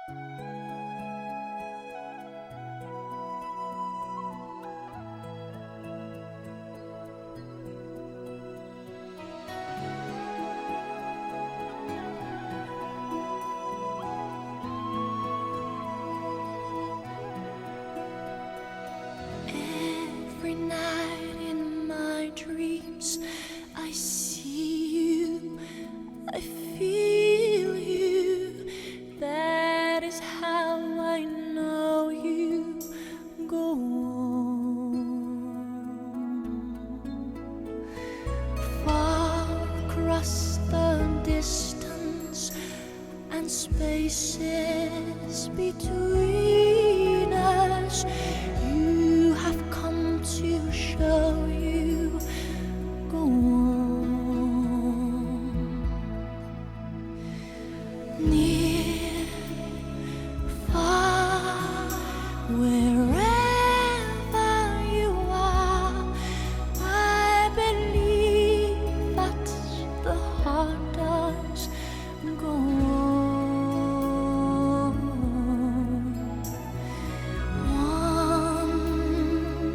Every night in my dreams, I see you, I feel you. That is how I know you. Go on. Far across the distance and spaces between us, you have come to show you. Go on. Near, far, wherever you are, I believe that the heart does. Go on.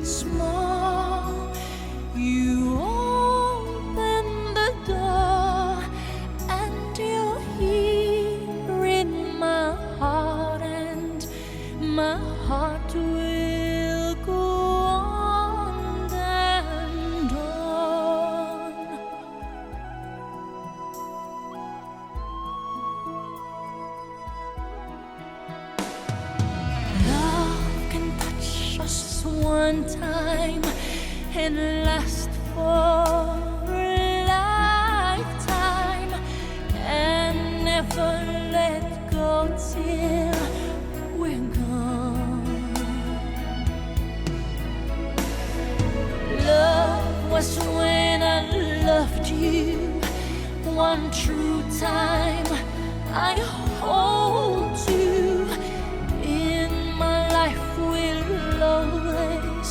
Once more, you open the door, and you're here in my heart, and my heart will go on and on. Love can touch us one time and last for a lifetime, and never let go till we're gone. Love was when I loved you one true time. I hold you in my life, will always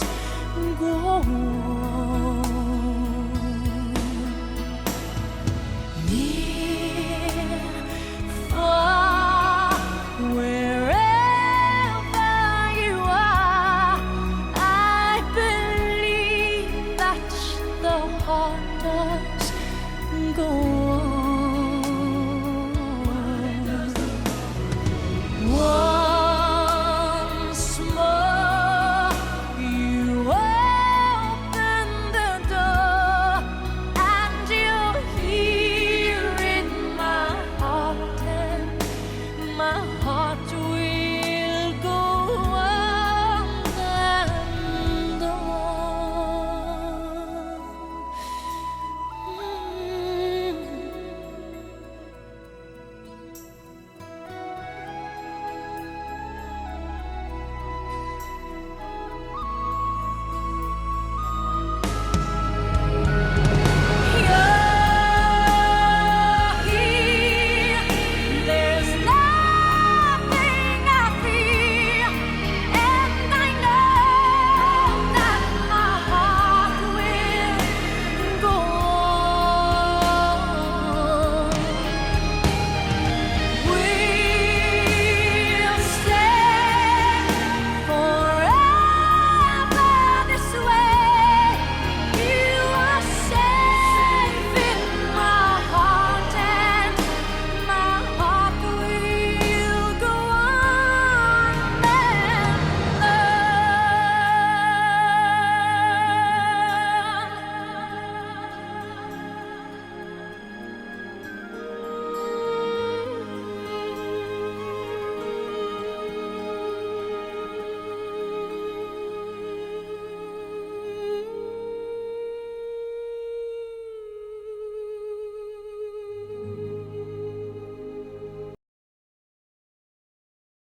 go on. Near, far, wherever you are, I believe that the heart does go on. Once more, you open the door, and you're here in my heart, and my heart